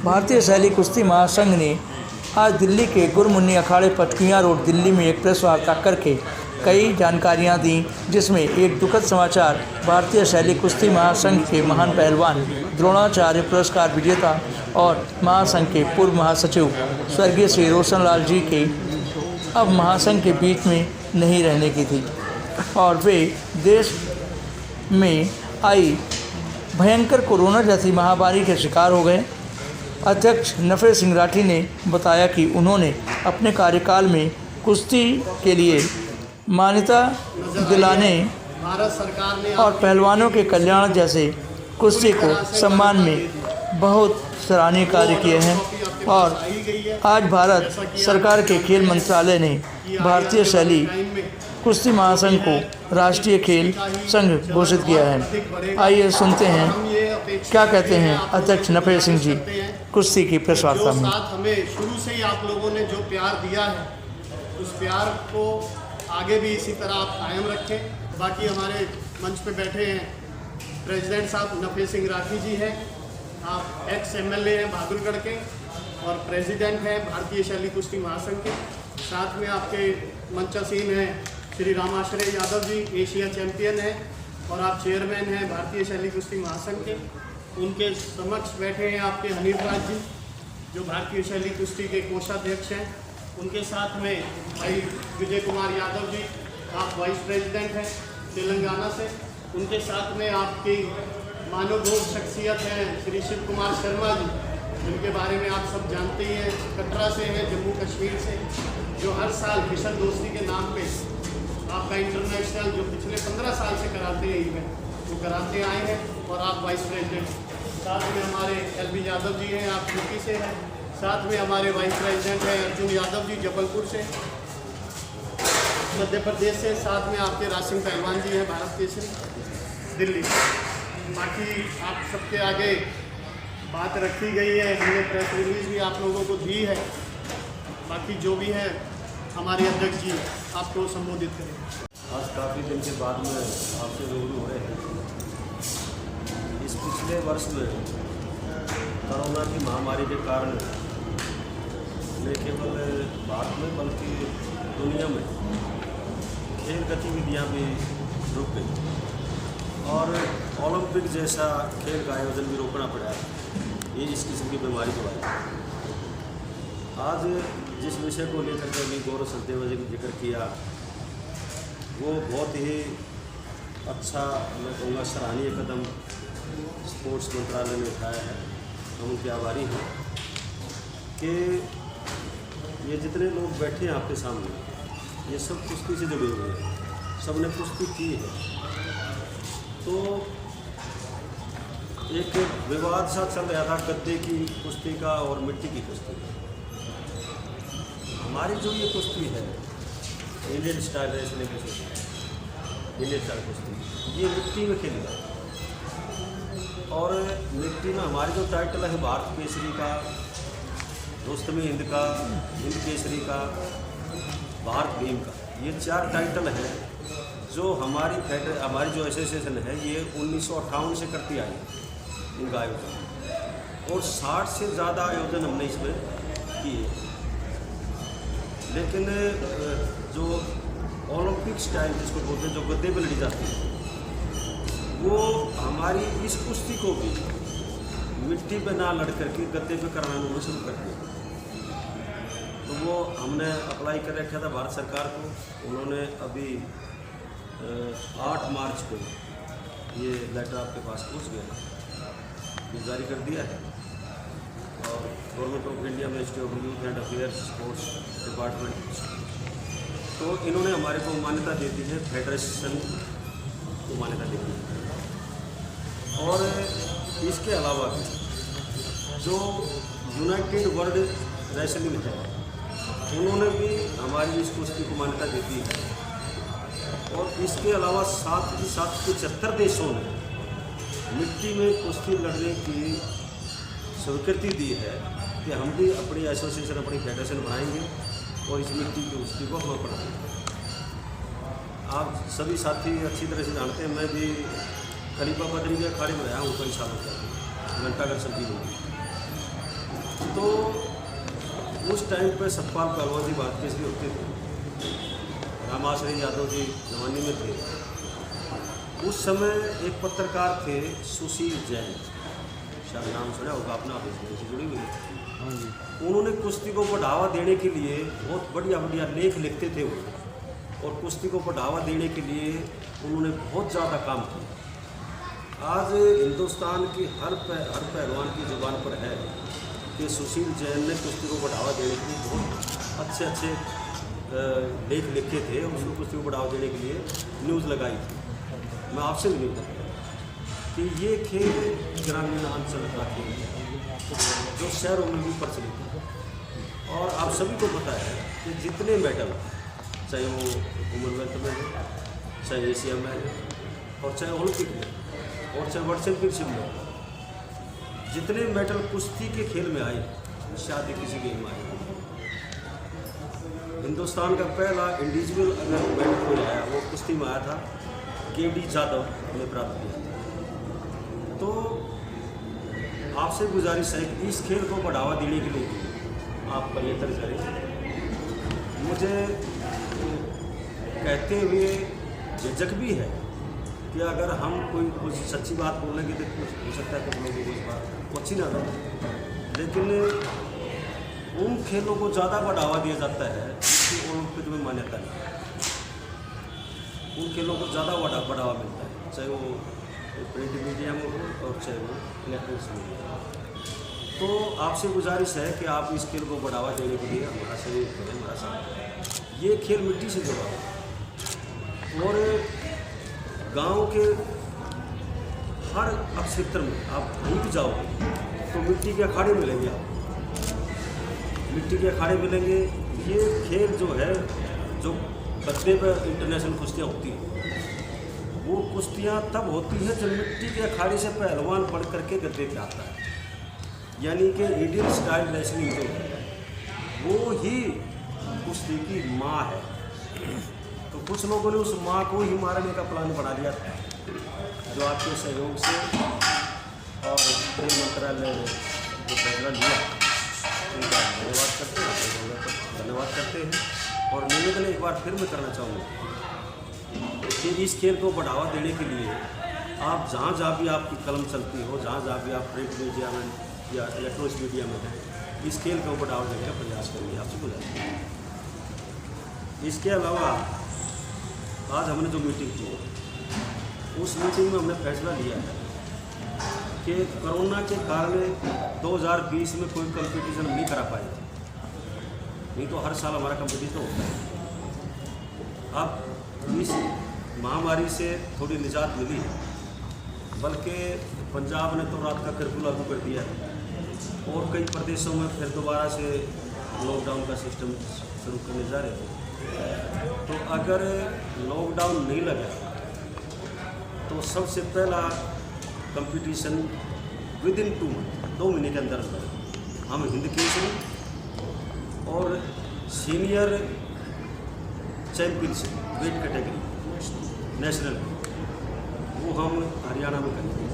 भारतीय शैली कुश्ती महासंघ ने आज दिल्ली के गुरमुन्नी अखाड़े पटकुइयां रोड दिल्ली में एक प्रेस वार्ता करके कई जानकारियां दी, जिसमें एक दुखद समाचार भारतीय शैली कुश्ती महासंघ के महान पहलवान, द्रोणाचार्य पुरस्कार विजेता और महासंघ के पूर्व महासचिव स्वर्गीय श्री रोशन लाल जी के अब महासंघ के बीच में नहीं रहने की थी और वे देश में आई भयंकर कोरोना जैसी महामारी के शिकार हो गए। अध्यक्ष नफे सिंह राठी ने बताया कि उन्होंने अपने कार्यकाल में कुश्ती के लिए मान्यता दिलाने और पहलवानों के कल्याण जैसे कुश्ती को सम्मान में बहुत सराहनीय कार्य किए हैं और आज भारत सरकार के खेल मंत्रालय ने भारतीय शैली कुश्ती महासंघ को राष्ट्रीय खेल संघ घोषित किया है। आइए सुनते हैं क्या कहते हैं अध्यक्ष नफे सिंह जी कुश्ती की प्रेस वार्ता में। हमें शुरू से ही आप लोगों ने जो प्यार दिया है उस प्यार को आगे भी इसी तरह आप कायम रखें। बाकी हमारे मंच पे बैठे हैं प्रेसिडेंट साहब नफे सिंह राठी जी हैं, आप एक्स MLA हैं बहादुरगढ़ के और प्रेसिडेंट हैं भारतीय शैली कुश्ती महासंघ के। साथ में आपके मंचासीन हैं श्री रामाश्रय यादव जी, एशिया चैंपियन हैं और आप चेयरमैन हैं भारतीय शैली कुश्ती महासंघ के। उनके समक्ष बैठे हैं आपके हनीफ राज जी जो भारतीय शैली कुश्ती के कोषाध्यक्ष हैं। उनके साथ में भाई विजय कुमार यादव जी, आप वाइस प्रेसिडेंट हैं तेलंगाना से। उनके साथ में आपकी मानवभोग शख्सियत हैं श्री शिव कुमार शर्मा जी, जिनके बारे में आप सब जानते ही हैं, कटरा से हैं, जम्मू कश्मीर से, जो हर साल मिशन दोस्ती के नाम पे आपका इंटरनेशनल जो पिछले 15 साल से कराते हैं इवेंट वो कराते आए हैं और आप वाइस प्रेसिडेंट। साथ में हमारे LB यादव जी हैं, आप यूपी से हैं। साथ में हमारे वाइस प्रेसिडेंट हैं अर्जुन यादव जी जबलपुर से, मध्य प्रदेश से। साथ में आपके राज सिंह पहलवान जी हैं भारत केसरी दिल्ली। बाकी आप सबके आगे बात रखी गई है, हमने प्रेस रिलीज भी आप लोगों को दी है। बाकी जो भी है हमारे अध्यक्ष जी आपको संबोधित करें। आज काफ़ी दिन के बाद में आपसे रूबरू हो रहे हैं। इस पिछले वर्ष में कोरोना की महामारी के कारण न केवल भारत में बल्कि दुनिया में खेल गतिविधियां भी रुक गई और ओलंपिक जैसा खेल का आयोजन भी रोकना पड़ा है। ये इस किस्म की बीमारी की वजह है। आज जिस विषय को लेकर के अभी गौरव सचदेव जी ने जिक्र किया वो बहुत ही अच्छा, मैं कहूँगा सराहनीय कदम स्पोर्ट्स मंत्रालय ने उठाया है। हम उनके आभारी हैं कि ये जितने लोग बैठे हैं आपके सामने ये सब कुश्ती से जुड़े हुए हैं, सब ने कुश्ती की है। तो एक विवाद सा चल रहा था गद्दे की कुश्ती का और मिट्टी की कुश्ती का। हमारी जो ये कुश्ती है Indian style wrestling Indian style कुश्ती, ये मिट्टी में खेली जाती है और मिट्टी में हमारी जो टाइटल है भारत केसरी का, रुस्तमी हिंद का, हिंद केसरी का, भारत भीम का, ये 4 टाइटल हैं जो हमारी जो एसोसिएशन है ये 1958 से करती आई इनका आयोजन और 60 से ज़्यादा आयोजन हमने इसमें किए। लेकिन जो ओलंपिक स्टाइल जिसको बोलते हैं, जो गद्दे पर लड़ी जाती है, वो हमारी इस कुश्ती को भी मिट्टी पे ना लड़ करके गद्दे पे कराना शुरू कर दिया। तो वो हमने अप्लाई कर रखा था भारत सरकार को। उन्होंने अभी 8 मार्च को ये लेटर आपके पास पहुँच गया, ये जारी कर दिया है और government of India ministry of youth and affairs sports department, तो इन्होंने हमारे को मान्यता दे दी है, फेडरेशन को मान्यता दे दी है। और इसके अलावा जो यूनाइटेड वर्ल्ड रेसलिंग है उन्होंने भी हमारी इस कुश्ती को मान्यता दे दी है और इसके अलावा साथ ही साथ 75 देशों ने मिट्टी में कुश्ती लड़ने की स्वीकृति दी है कि हम भी अपनी एसोसिएशन, अपनी फेडरेशन बनाएंगे और इस मिट्टी की कुश्ती को हम अपनाएंगे। आप सभी साथी अच्छी तरह से जानते हैं, मैं भी खलीफा बदरी के अखाड़े में रहा हूँ कई सालों तक, घंटाघर सब्जी में। तो उस टाइम पे सतपाल पहलवान जी बात केसरी होते थे, रामाश्रय यादव जी जवानी में थे। उस समय एक पत्रकार थे सुशील जैन, शायद नाम सुना होगा, अपना ऑफिस से जुड़ी हुई है। उन्होंने कुश्ती को बढ़ावा देने के लिए बहुत बढ़िया बढ़िया लेख लिखते थे वो, और कुश्ती को बढ़ावा देने के लिए उन्होंने बहुत ज़्यादा काम किया। आज हिंदुस्तान की हर पहलवान की जुबान पर है कि सुशील जैन ने कुश्ती को बढ़ावा देने के लिए बहुत अच्छे अच्छे लेख लिखे थे, और उसको कुश्ती को बढ़ावा देने के लिए न्यूज़ लगाई थी। मैं आपसे भी नहीं कहता कि ये खेल ग्रामीण अंचल का खेल है जो शहरों में भी प्रचलित है। और आप सभी को पता है कि जितने मेडल, चाहे वो कॉमनवेल्थ में है, चाहे एशिया में है, और चाहे ओलंपिक में, और चाहे वर्ल्ड चैंपियनशिप में, जितने मेडल कुश्ती के खेल में आए, शायद किसी गेम में आए। हिंदुस्तान का पहला इंडिविजुअल अगर मेडल कोई आया वो कुश्ती में आया था, केडी जादव ने प्राप्त किया था। तो आपसे गुजारिश है कि इस खेल को बढ़ावा देने के लिए आप प्रयत्न करें। मुझे कहते हुए झिझक भी है कि अगर हम कोई कुछ सच्ची बात बोलेंगे तो कुछ हो सकता है कि लोगों को इस बात अच्छी ना लगे, लेकिन उन खेलों को ज़्यादा बढ़ावा दिया जाता है जिसकी ओलंपिक में मान्यता नहीं। उन खेलों को ज़्यादा बढ़ावा मिलता है, चाहे वो प्रिंट मीडिया में हो और चाहे वो इलेक्ट्रॉनिक्स मीडिया। तो आपसे गुजारिश है कि आप इस खेल को बढ़ावा देने के लिए हमारा सहयोग करें, हमारा साथ। ये खेल मिट्टी से जुड़ा हुआ, और गांव के हर क्षेत्र में आप कहीं भी जाओगे तो मिट्टी के अखाड़े मिलेंगे, आप मिट्टी के अखाड़े मिलेंगे। ये खेल जो है, जो गद्दे पर इंटरनेशनल कुश्तियाँ होती हैं, वो कुश्तियाँ तब होती हैं जब मिट्टी के अखाड़े से पहलवान पढ़ करके गद्दे पे आता है। यानी कि इंडियन स्टाइल रेसलिंग जो है वो ही कुश्ती की माँ है। तो कुछ लोगों ने उस माँ को ही मारने का प्लान बना लिया था, जो आपके सहयोग से और खेल मंत्रालय ने जो फैसला लिया उनका धन्यवाद करते हैं। और निवेदन एक बार फिर मैं करना चाहूँगा कि इस खेल को बढ़ावा देने के लिए आप जहाँ भी आपकी कलम चलती हो, जहाँ भी आप प्रिंट मीडिया में या इलेक्ट्रॉनिक्स मीडिया में हैं, इस खेल को बढ़ावा देने का प्रयास करेंगे। आपसे गुजारिश। इसके अलावा आज हमने जो मीटिंग की, उस मीटिंग में हमने फैसला लिया है कि कोरोना के कारण 2020 में कोई कंपटीशन नहीं करा पाए, नहीं तो हर साल हमारा कंपटीशन होता है। अब इस महामारी से थोड़ी निजात मिली है, बल्कि पंजाब ने तो रात का कर्फ्यू लागू कर दिया है, और कई प्रदेशों में फिर दोबारा से लॉकडाउन का सिस्टम शुरू करने जा रहे थे। तो अगर लॉकडाउन नहीं लगा तो सबसे पहला कंपटीशन विदिन 2 मंथ, 2 महीने के अंदर हम हिंद केसरी और senior championship weight category national, वो हम हरियाणा में करेंगे।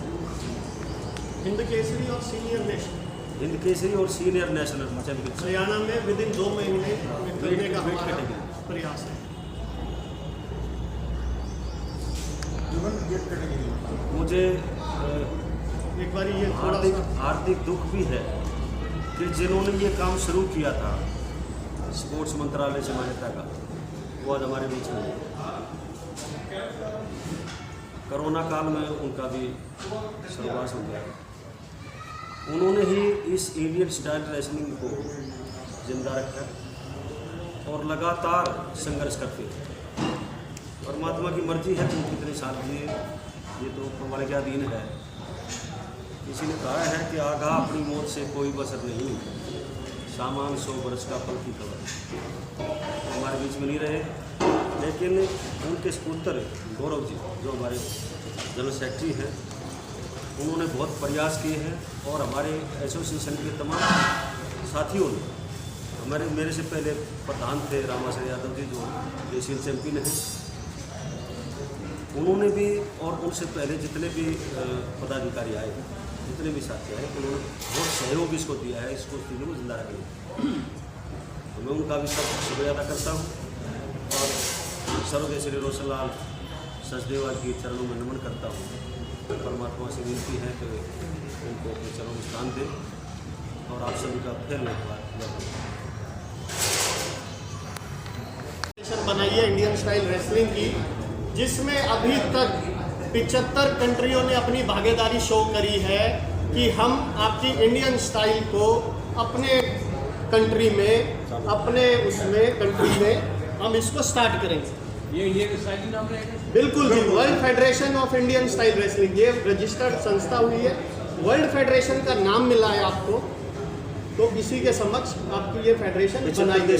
हिंद केसरी और सीनियर नेशनल, हिंद केसरी और सीनियर नेशनल चैंपियनशिप हरियाणा में विदिन 2 महीने करने का वेट हमारा कैटेगरी प्रयास है। मुझे एक बार ये थोड़ा सा हार्दिक दुख भी है कि जिन्होंने ये काम शुरू किया था स्पोर्ट्स मंत्रालय से मान्यता का, वो आज हमारे बीच में है। कोरोना काल में उनका भी सर्वनाश हो गया। उन्होंने ही इस इंडियन स्टाइल रेसलिंग को जिंदा रखा और लगातार संघर्ष करते हैं। परमात्मा की मर्जी है कि कितने साल जिए, ये तो हमारे क्या अधीन है। किसी ने कहा है कि आगाह अपनी मौत से कोई बसर नहीं, सामान 100 बरस का फल की खबर। हमारे बीच में नहीं रहे, लेकिन उनके सपुत्र गौरव जी जो हमारे जनरल सेक्रेटरी हैं, उन्होंने बहुत प्रयास किए हैं, और हमारे एसोसिएशन के तमाम साथियों ने, मेरे से पहले प्रधान थे रामाश्रय यादव जी जो एशियन चैंपियन हैं, उन्होंने भी, और उनसे पहले जितने भी पदाधिकारी आए जितने भी साथी आए तो उन्होंने बहुत सहयोग इसको दिया है, इसको कुश्ती को जिंदा रखने। तो मैं उनका भी सब शुक्रिया अदा करता हूँ और सर्वदेव श्री रोशनलाल सचदेवा के चरणों में नमन करता हूँ। परमात्मा से विनती है कि उनको अपने चरणों में स्थान दे और आप सभी का फिर एक बार बनाई है इंडियन स्टाइल रेसलिंग की, जिसमें अभी तक 75 कंट्रियों ने अपनी भागीदारी शो करी है कि हम आपकी इंडियन स्टाइल को अपने कंट्री में, अपने कंट्री में हम इसको स्टार्ट करेंगे। ये इंडियन स्टाइल नाम रहेगा? बिल्कुल जी, world federation of Indian style wrestling ये रजिस्टर्ड संस्था हुई है, वर्ल्ड फेडरेशन का नाम मिला है आपको, तो इसी के समक्ष आपकी ये फेडरेशन बनाई गई।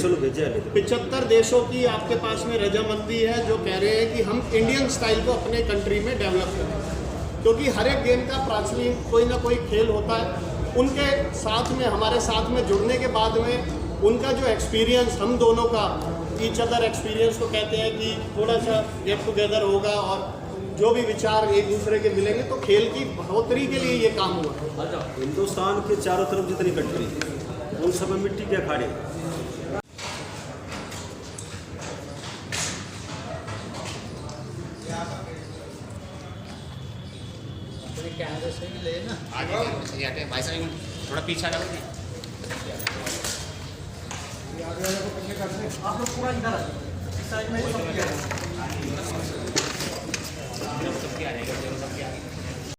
75 देशों की आपके पास में रजामंदी है जो कह रहे हैं कि हम इंडियन स्टाइल को अपने कंट्री में डेवलप करें, क्योंकि हर एक गेम का प्राचीन कोई ना कोई खेल होता है। उनके साथ में, हमारे साथ में जुड़ने के बाद में उनका जो एक्सपीरियंस, हम दोनों का ईच अदर एक्सपीरियंस को कहते हैं कि थोड़ा सा गेट टुगेदर होगा और जो भी विचार एक दूसरे के मिलेंगे तो खेल की बढ़ोतरी के लिए ये काम हुआ। हिंदुस्तान के चारों तरफ जितनी कंट्री उन सब में मिट्टी के अखाड़े, कैमरे से भी ले ना आगे सही आते हैं भाई साहब, थोड़ा पीछे आ जाओ। आप लोग पूरा इधर आ जाओ, इस साइड में सबके आ जाएगा, सबके आगे